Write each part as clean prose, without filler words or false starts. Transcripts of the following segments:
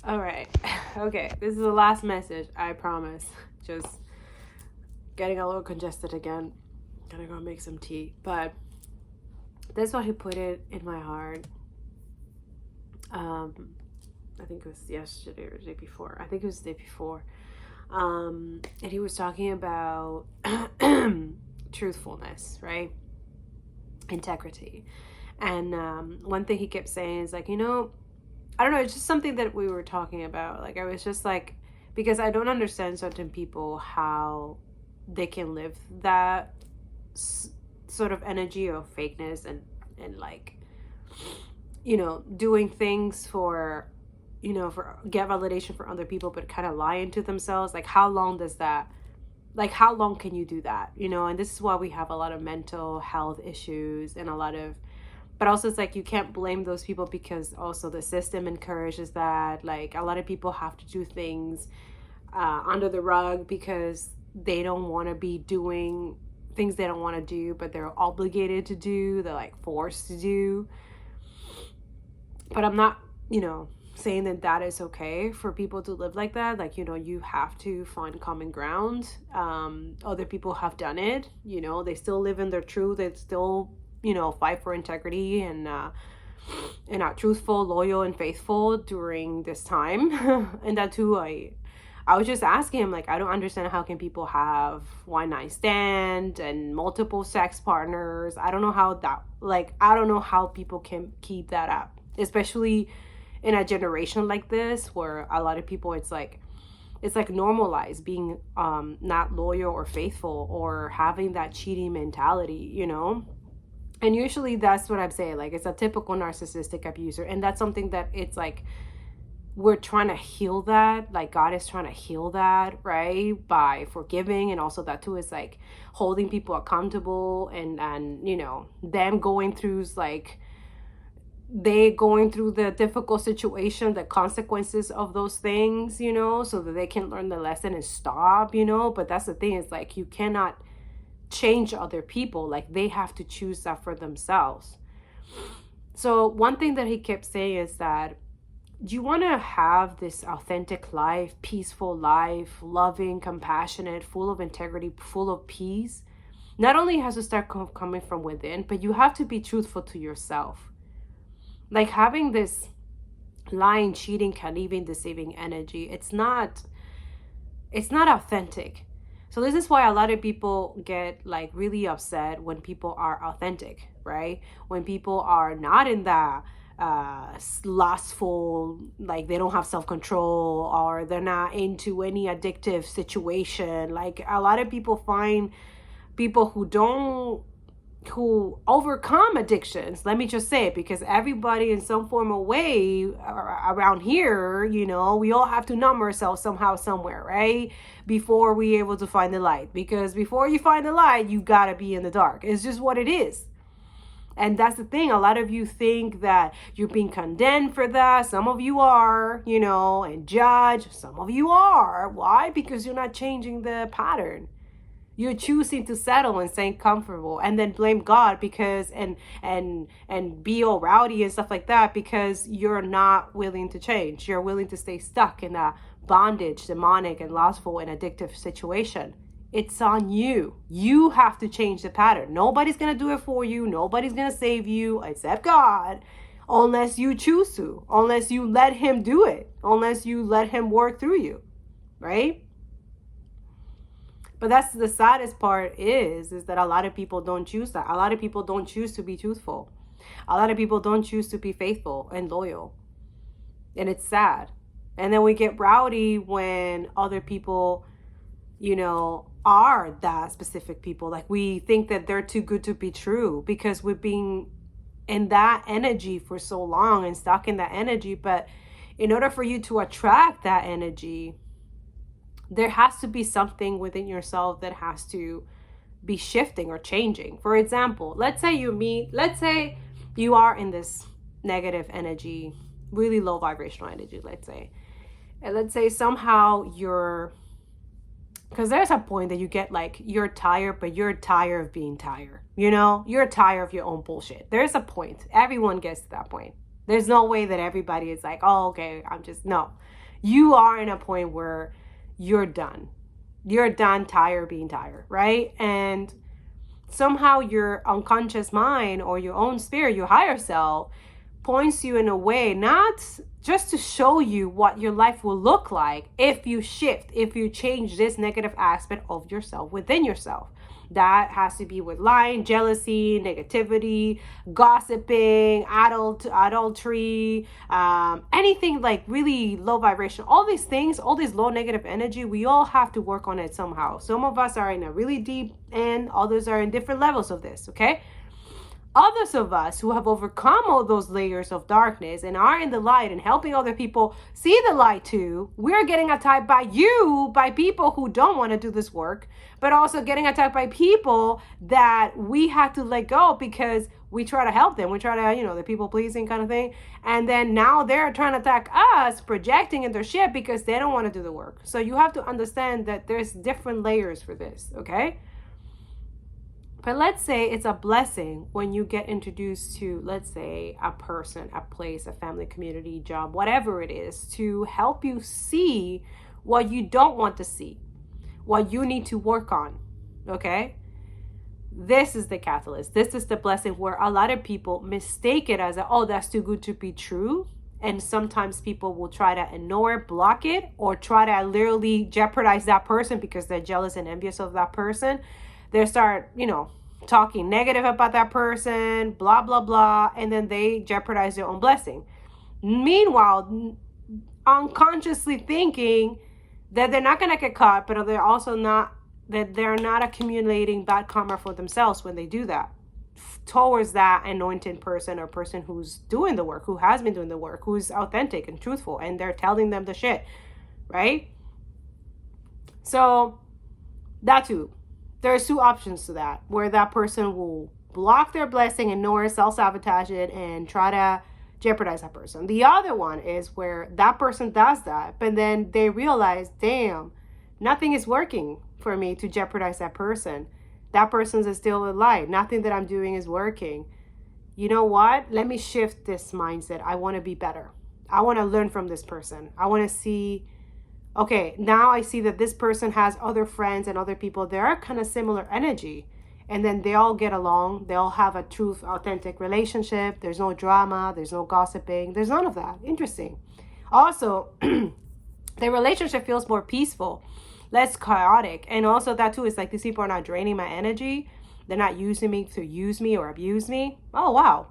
All right. Okay. This is the last message. I promise. Just getting a little congested again. Gonna go make some tea. But that's why he put it in my heart. I think it was yesterday or the day before. I think it was the day before. And he was talking about truthfulness, right? Integrity. And one thing he kept saying is like, I don't know, it's just something that we were talking about. Like, I was just like, because I don't understand certain people how they can live that sort of energy of fakeness and like, doing things for get validation for other people, but kind of lying to themselves. Like, how long can you do that? And this is why we have a lot of mental health issues and but also it's like you can't blame those people because also the system encourages that. Like, a lot of people have to do things under the rug because they don't want to be doing things they don't want to do, but they're obligated to do, they're like forced to do. But I'm not, saying that is okay for people to live like that. Like, you have to find common ground. Other people have done it, they still live in their truth. They still, fight for integrity and are truthful, loyal, and faithful during this time. And that too, I was just asking him, like, I don't understand how can people have one night stand and multiple sex partners. I don't know how people can keep that up, especially in a generation like this where a lot of people, it's like normalized being not loyal or faithful or having that cheating mentality, And usually that's what I'm saying. Like, it's a typical narcissistic abuser. And that's something that it's like, we're trying to heal that. Like, God is trying to heal that, right? By forgiving. And also that too is like holding people accountable and them going through the difficult situation, the consequences of those things, so that they can learn the lesson and stop, But that's the thing, is like, you cannot change other people. Like, they have to choose that for themselves. So one thing that he kept saying is that you want to have this authentic life, peaceful life, loving, compassionate, full of integrity, full of peace. Not only has to start coming from within, but you have to be truthful to yourself. Like, having this lying, cheating, conniving, deceiving energy, it's not authentic. So this is why a lot of people get like really upset when people are authentic, right? When people are not in that lustful, like they don't have self-control, or they're not into any addictive situation. Like, a lot of people find people who overcome addictions, let me just say it, because everybody in some form of way around here, we all have to numb ourselves somehow, somewhere, right? Before we're able to find the light. Because before you find the light, you gotta be in the dark. It's just what it is. And that's the thing. A lot of you think that you're being condemned for that. Some of you are, and judge. Some of you are. Why? Because you're not changing the pattern. You're choosing to settle and stay comfortable, and then blame God because and be all rowdy and stuff like that because you're not willing to change. You're willing to stay stuck in that bondage, demonic and lustful and addictive situation. It's on you. You have to change the pattern. Nobody's going to do it for you. Nobody's going to save you except God, unless you choose to, unless you let him do it, unless you let him work through you, right? But that's the saddest part is that a lot of people don't choose that. A lot of people don't choose to be truthful. A lot of people don't choose to be faithful and loyal. And it's sad. And then we get rowdy when other people, are that specific people. Like, we think that they're too good to be true because we've been in that energy for so long and stuck in that energy. But in order for you to attract that energy, there has to be something within yourself that has to be shifting or changing. For example, let's say you are in this negative energy, really low vibrational energy, and let's say somehow because there's a point that you get like, you're tired, but you're tired of being tired. You're tired of your own bullshit. There's a point. Everyone gets to that point. There's no way that everybody is like, oh, okay, no. You are in a point where you're done. You're done, tired, being tired, right? And somehow your unconscious mind or your own spirit, your higher self, points you in a way, not just to show you what your life will look like if you shift, if you change this negative aspect of yourself within yourself. That has to be with lying, jealousy, negativity, gossiping, adultery, anything like really low vibration. All these things, all this low negative energy, we all have to work on it somehow. Some of us are in a really deep end, others are in different levels of this, okay? Others of us who have overcome all those layers of darkness and are in the light and helping other people see the light too, we're getting attacked by people who don't want to do this work, but also getting attacked by people that we had to let go because we try to help them. We try to, the people pleasing kind of thing. And then now they're trying to attack us, projecting in their shit because they don't want to do the work. So you have to understand that there's different layers for this, okay? But let's say it's a blessing when you get introduced to, let's say, a person, a place, a family, community, job, whatever it is, to help you see what you don't want to see, what you need to work on, okay? This is the catalyst. This is the blessing where a lot of people mistake it as, oh, that's too good to be true. And sometimes people will try to ignore it, block it, or try to literally jeopardize that person because they're jealous and envious of that person. They start, talking negative about that person, blah, blah, blah, and then they jeopardize their own blessing. Meanwhile, unconsciously thinking that they're not going to get caught, but they're also not, that they're not accumulating bad karma for themselves when they do that towards that anointed person or person who's doing the work, who has been doing the work, who's authentic and truthful, and they're telling them the shit, right? So that too. There's two options to that, where that person will block their blessing, ignore it, self-sabotage it, and try to jeopardize that person. The other one is where that person does that, but then they realize, damn, nothing is working for me to jeopardize that person. That person's still alive. Nothing that I'm doing is working. You know what? Let me shift this mindset. I want to be better. I want to learn from this person. I want to see, okay, now I see that this person has other friends and other people. They are kind of similar energy. And then they all get along. They all have a truth, authentic relationship. There's no drama. There's no gossiping. There's none of that. Interesting. Also, the relationship feels more peaceful, less chaotic. And also that too is like, these people are not draining my energy. They're not using me to use me or abuse me. Oh, wow.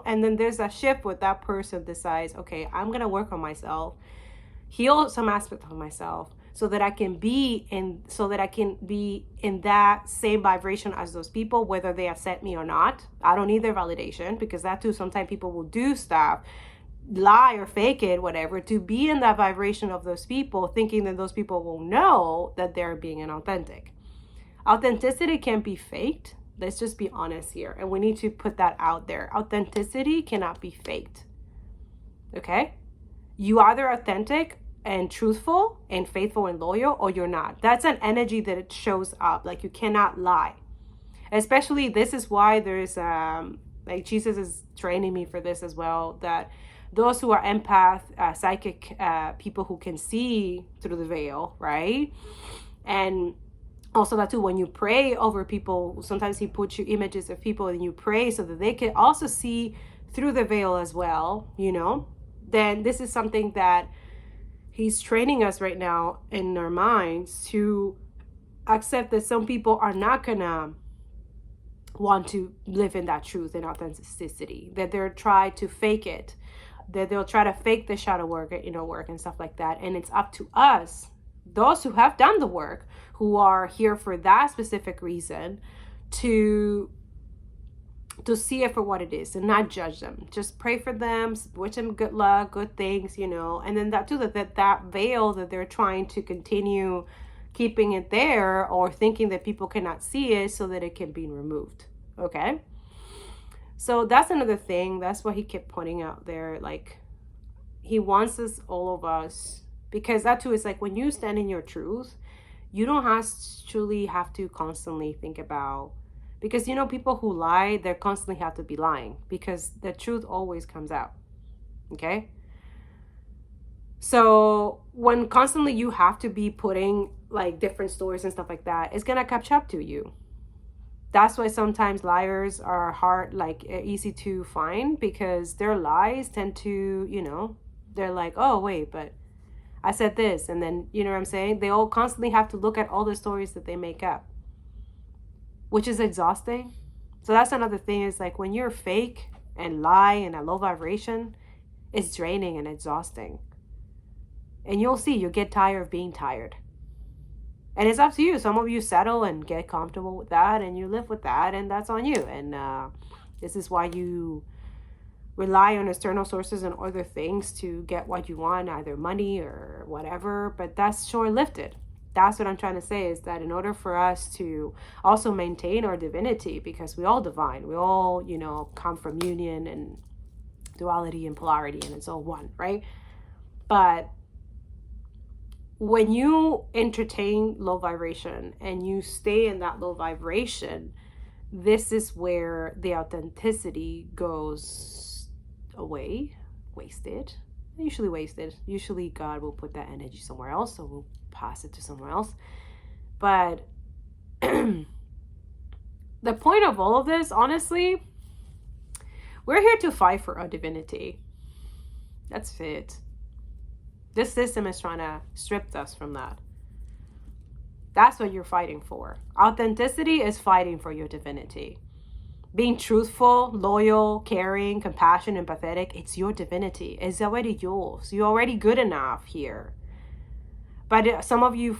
And then there's a shift with that person decides, okay, I'm going to work on myself, heal some aspect of myself so that I can be in that same vibration as those people, whether they accept me or not. I don't need their validation, because that too, sometimes people will do stuff, lie or fake it, whatever, to be in that vibration of those people, thinking that those people will know that they're being inauthentic. Authenticity can't be faked. Let's just be honest here. And we need to put that out there. Authenticity cannot be faked. Okay? You either authentic and truthful and faithful and loyal, or you're not. That's an energy that it shows up. Like, you cannot lie. Especially, this is why there's, like, Jesus is training me for this as well, that those who are empath, psychic people who can see through the veil, right? And also that too, when you pray over people, sometimes he puts you images of people and you pray so that they can also see through the veil as well, then this is something that he's training us right now in our minds to accept that some people are not gonna want to live in that truth and authenticity, that they'll try to fake it, that they'll try to fake the shadow work, inner work and stuff like that. And it's up to us, those who have done the work, who are here for that specific reason, to see it for what it is and not judge them. Just pray for them, wish them good luck, good things, and then that too, that veil that they're trying to continue keeping it there, or thinking that people cannot see it, so that it can be removed. Okay? So that's another thing. That's what he kept pointing out there. Like, he wants us, all of us, because that too is like, when you stand in your truth, you don't actually have to constantly think about, because people who lie, they constantly have to be lying, because the truth always comes out. Okay? So when constantly you have to be putting like different stories and stuff like that, it's gonna catch up to you. That's why sometimes liars are hard, like easy to find, because their lies tend to, they're like, oh wait, but I said this, and then, you know what I'm saying? They all constantly have to look at all the stories that they make up, which is exhausting. So that's another thing, is like when you're fake and lie and a low vibration, it's draining and exhausting. And you'll see, you'll get tired of being tired. And it's up to you. Some of you settle and get comfortable with that, and you live with that, and that's on you. And this is why you rely on external sources and other things to get what you want, either money or whatever. But that's short-lived. That's what I'm trying to say, is that in order for us to also maintain our divinity, because we all divine, we all, come from union and duality and polarity, and it's all one, right? But when you entertain low vibration and you stay in that low vibration, this is where the authenticity goes away, wasted. Usually God will put that energy somewhere else, so we'll pass it to somewhere else. But the point of all of this, honestly, we're here to fight for our divinity. That's it. This system is trying to strip us from that. That's what you're fighting for. Authenticity is fighting for your divinity. Being truthful, loyal, caring, compassionate, empathetic, it's your divinity. It's already yours. You're already good enough here. But some of you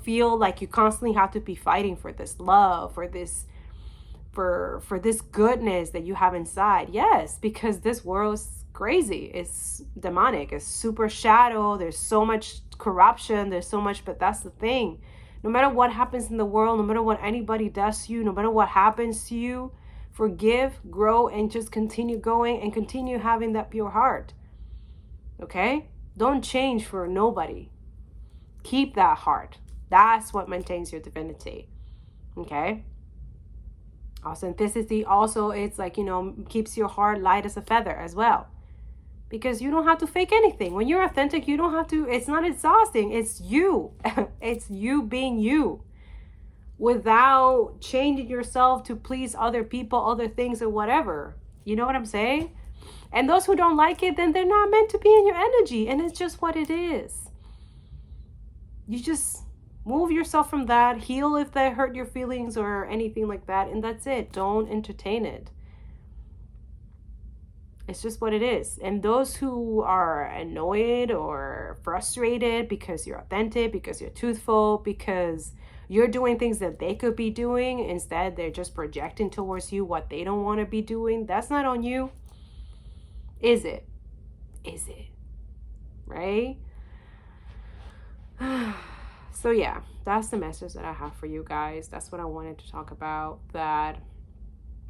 feel like you constantly have to be fighting for this love, for this goodness that you have inside. Yes, because this world is crazy. It's demonic. It's super shadow. There's so much corruption. There's so much, but that's the thing. No matter what happens in the world, no matter what anybody does to you, no matter what happens to you, forgive, grow, and just continue going and continue having that pure heart. Okay? Don't change for nobody. Keep that heart. That's what maintains your divinity. Okay? Authenticity also, it's like, keeps your heart light as a feather as well. Because you don't have to fake anything. When you're authentic, you don't have to, it's not exhausting. It's you. It's you being you. Without changing yourself to please other people, other things, or whatever. You know what I'm saying? And those who don't like it, then they're not meant to be in your energy. And it's just what it is. You just move yourself from that. Heal if they hurt your feelings or anything like that. And that's it. Don't entertain it. It's just what it is. And those who are annoyed or frustrated because you're authentic, because you're truthful, because you're doing things that they could be doing, instead they're just projecting towards you what they don't want to be doing, that's not on you. Is it? Is it? Right? So yeah, that's the message that I have for you guys. That's what I wanted to talk about, that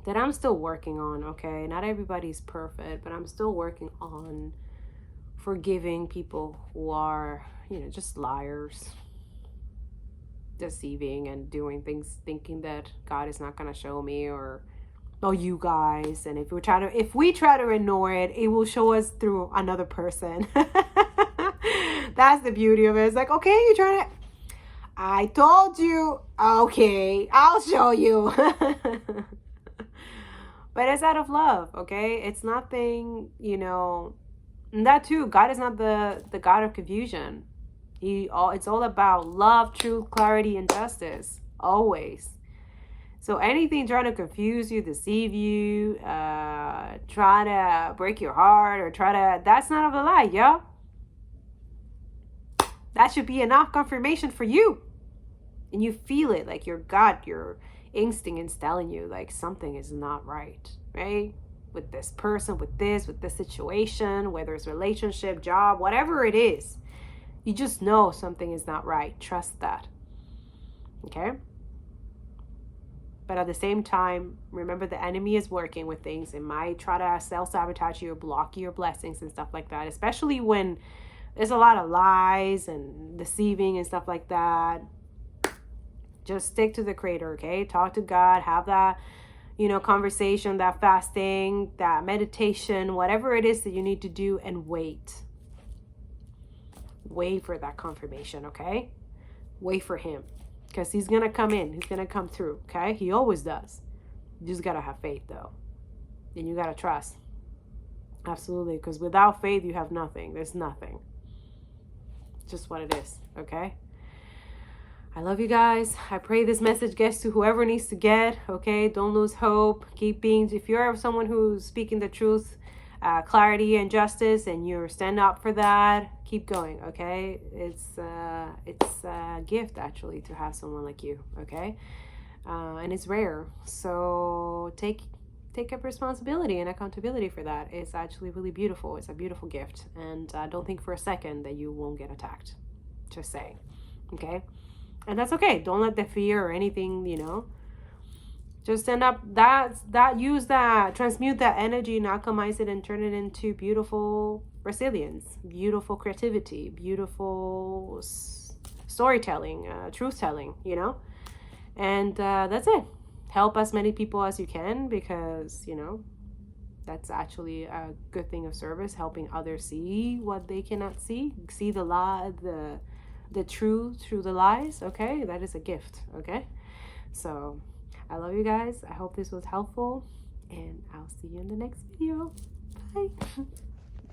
I'm still working on, okay? Not everybody's perfect, but I'm still working on forgiving people who are, just liars, deceiving and doing things thinking that God is not going to show me, or you guys. And if we try to ignore it, it will show us through another person. That's the beauty of it. It's like, okay, you're trying to, I told you, okay, I'll show you. But it's out of love, okay? It's nothing, and that too, God is not the God of confusion. It's all about love, truth, clarity, and justice, always. So anything trying to confuse you, deceive you, try to break your heart, or that's not of the light, yo. That should be enough confirmation for you. And you feel it, like your gut, your instinct is telling you like something is not right, right? With this person, with this situation, whether it's relationship, job, whatever it is, you just know something is not right. Trust that. Okay? But at the same time, remember the enemy is working with things. It might try to self-sabotage you or block your blessings and stuff like that, especially when there's a lot of lies and deceiving and stuff like that. Just stick to the creator, okay? Talk to God, have that, conversation, that fasting, that meditation, whatever it is that you need to do, and wait. Wait for that confirmation, okay? Wait for him, because he's going to come in. He's going to come through, okay? He always does. You just got to have faith, though. And you got to trust. Absolutely, because without faith, you have nothing. There's nothing. It's just what it is, okay? I love you guys. I pray this message gets to whoever needs to get, okay? Don't lose hope. Keep being, if you're someone who's speaking the truth, clarity and justice, and you're standing up for that, keep going, okay? It's a gift, actually, to have someone like you, okay? And it's rare. So take up responsibility and accountability for that. It's actually really beautiful. It's a beautiful gift. And don't think for a second that you won't get attacked. Just saying, okay? And that's okay. Don't let the fear or anything, just stand up. Use that, transmute that energy and alchemize it and turn it into beautiful resilience, beautiful creativity, beautiful storytelling, truth telling, And that's it. Help as many people as you can, because, that's actually a good thing of service, helping others see what they cannot see the lie, the truth through the lies, okay? That is a gift, okay? So I love you guys. I hope this was helpful, and I'll see you in the next video. Bye.